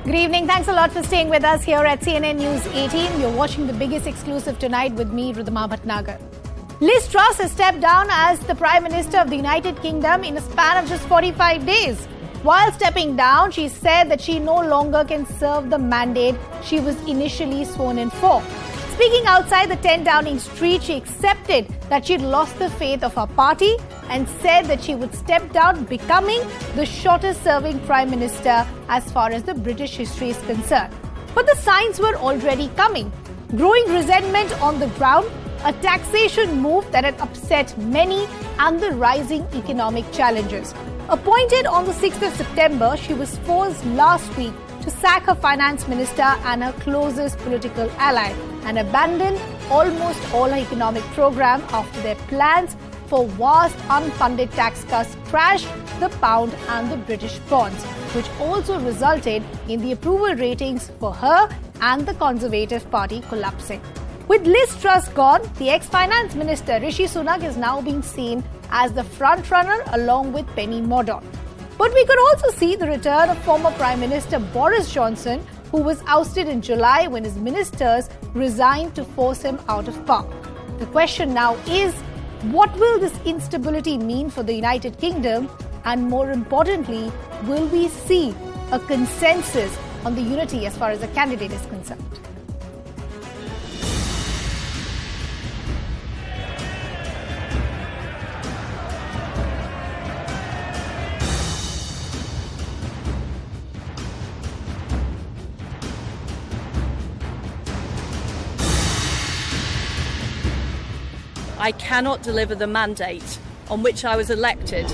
Good evening. Thanks a lot for staying with us here at CNN News 18. You're watching the biggest exclusive tonight with me, Ridhima Bhatnagar. Liz Truss has stepped down as the Prime Minister of the United Kingdom in a span of just 45 days. While stepping down, she said that she no longer can serve the mandate she was initially sworn in for. Speaking outside the 10 Downing Street, she accepted that she'd lost the faith of her party and said that she would step down, becoming the shortest-serving Prime Minister as far as the British history is concerned. But the signs were already coming. Growing resentment on the ground, a taxation move that had upset many, and the rising economic challenges. Appointed on the 6th of September, she was forced last week to sack her finance minister and her closest political ally and abandon almost all her economic program after their plans for vast unfunded tax cuts crashed the pound and the British bonds, which also resulted in the approval ratings for her and the Conservative Party collapsing. With Liz Truss gone, the ex-finance minister Rishi Sunak is now being seen as the front-runner along with Penny Mordaunt. But we could also see the return of former Prime Minister Boris Johnson, who was ousted in July when his ministers resigned to force him out of power. The question now is, what will this instability mean for the United Kingdom? And more importantly, will we see a consensus on the unity as far as the candidate is concerned? I cannot deliver the mandate on which I was elected.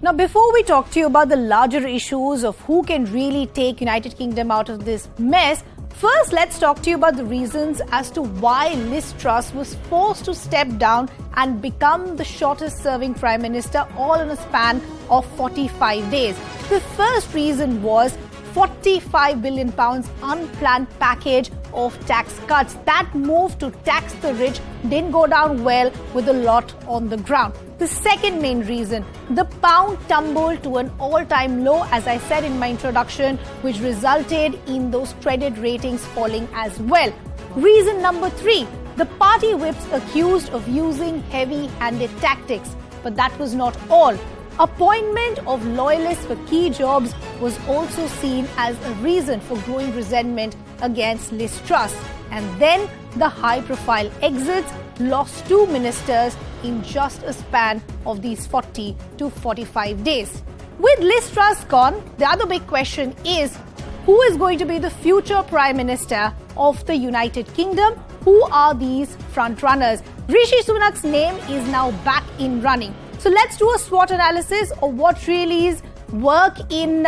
Now, before we talk to you about the larger issues of who can really take United Kingdom out of this mess, first let's talk to you about the reasons as to why Liz Truss was forced to step down and become the shortest-serving Prime Minister all in a span of 45 days. The first reason was £45 billion unplanned package of tax cuts. That move to tax the rich didn't go down well with a lot on the ground. The second main reason, the pound tumbled to an all-time low, as I said in my introduction, which resulted in those credit ratings falling as well. Reason number 3, the party whips accused of using heavy-handed tactics. But that was not all. Appointment of loyalists for key jobs was also seen as a reason for growing resentment against Liz Truss. And then the high-profile exits lost 2 ministers in just a span of these 40 to 45 days. With Liz Truss gone, the other big question is, who is going to be the future Prime Minister of the United Kingdom? Who are these front-runners? Rishi Sunak's name is now back in running. So let's do a SWOT analysis of what really is work in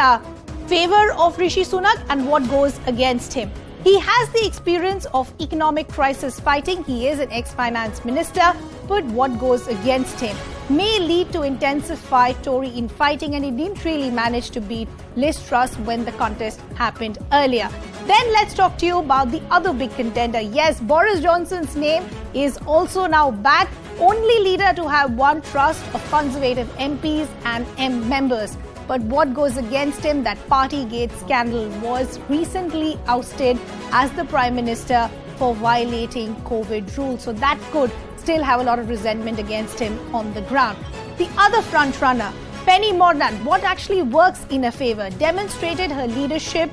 favor of Rishi Sunak and what goes against him. He has the experience of economic crisis fighting. He is an ex-finance minister, but what goes against him may lead to intensified Tory infighting, and he didn't really manage to beat Liz Truss when the contest happened earlier. Then let's talk to you about the other big contender. Yes, Boris Johnson's name is also now back. Only leader to have won trust of Conservative MPs and members. But what goes against him, that Partygate scandal, was recently ousted as the Prime Minister for violating COVID rules. So that could still have a lot of resentment against him on the ground. The other front-runner, Penny Mordaunt, what actually works in her favor, demonstrated her leadership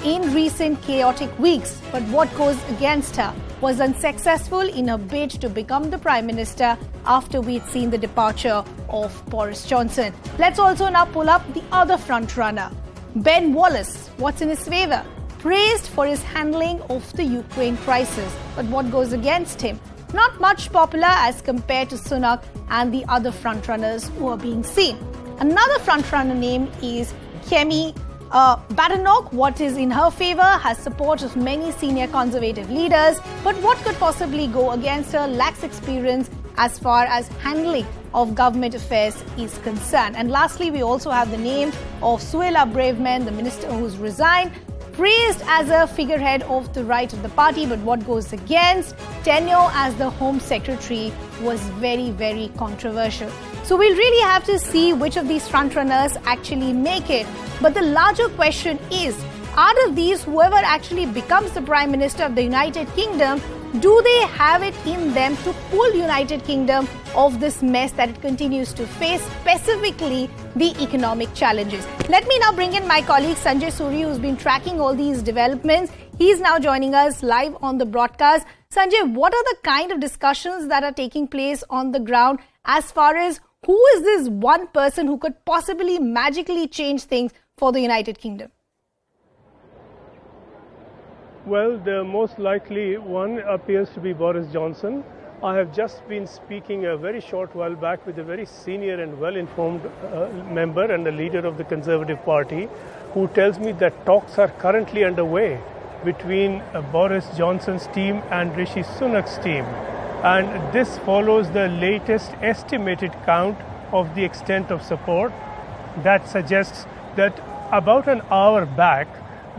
in recent chaotic weeks. But what goes against her was unsuccessful in her bid to become the Prime Minister after we'd seen the departure of Boris Johnson. Let's also now pull up the other front-runner, Ben Wallace. What's in his favor? Praised for his handling of the Ukraine crisis. But what goes against him? Not much popular as compared to Sunak and the other frontrunners who are being seen. Another frontrunner name is Kemi Badenoch, what is in her favour, has support of many senior Conservative leaders, but what could possibly go against her lacks experience as far as handling of government affairs is concerned. And lastly, we also have the name of Suella Braverman, the minister who's resigned, praised as a figurehead of the right of the party, but what goes against tenure as the Home Secretary was very, very controversial. So we'll really have to see which of these frontrunners actually make it. But the larger question is, out of these, whoever actually becomes the Prime Minister of the United Kingdom, do they have it in them to pull United Kingdom of this mess that it continues to face, specifically the economic challenges? Let me now bring in my colleague Sanjay Suri, who's been tracking all these developments. He's now joining us live on the broadcast. Sanjay, what are the kind of discussions that are taking place on the ground as far as who is this one person who could possibly magically change things for the United Kingdom? Well, the most likely one appears to be Boris Johnson. I have just been speaking a very short while back with a very senior and well-informed member and a leader of the Conservative Party who tells me that talks are currently underway between Boris Johnson's team and Rishi Sunak's team. And this follows the latest estimated count of the extent of support that suggests that about an hour back,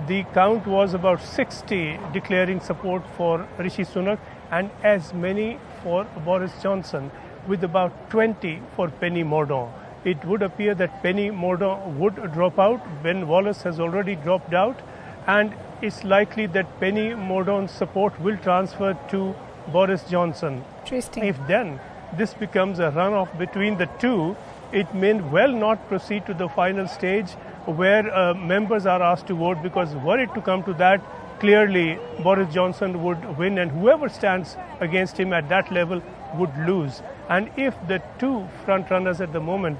the count was about 60 declaring support for Rishi Sunak and as many for Boris Johnson, with about 20 for Penny Mordaunt. It would appear that Penny Mordaunt would drop out. Ben Wallace has already dropped out, and it's likely that Penny Mordaunt's support will transfer to Boris Johnson. Interesting. If then this becomes a runoff between the two, it may well not proceed to the final stage where members are asked to vote, because were it to come to that, clearly Boris Johnson would win and whoever stands against him at that level would lose. And if the two front runners at the moment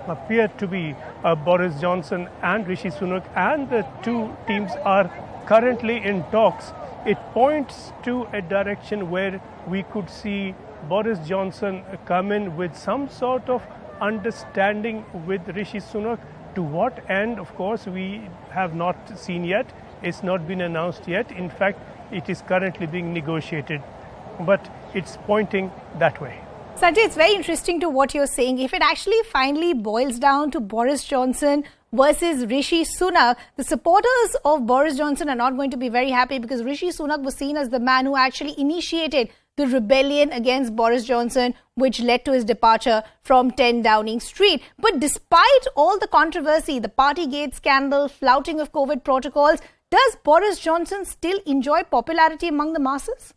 appear to be Boris Johnson and Rishi Sunak, and the two teams are currently in talks, it points to a direction where we could see Boris Johnson come in with some sort of understanding with Rishi Sunak. To what end, of course, we have not seen yet. It's not been announced yet. In fact, it is currently being negotiated. But it's pointing that way. Sanjay, it's very interesting to what you're saying. If it actually finally boils down to Boris Johnson versus Rishi Sunak, the supporters of Boris Johnson are not going to be very happy, because Rishi Sunak was seen as the man who actually initiated the rebellion against Boris Johnson, which led to his departure from 10 Downing Street. But despite all the controversy, the Partygate scandal, flouting of COVID protocols, does Boris Johnson still enjoy popularity among the masses?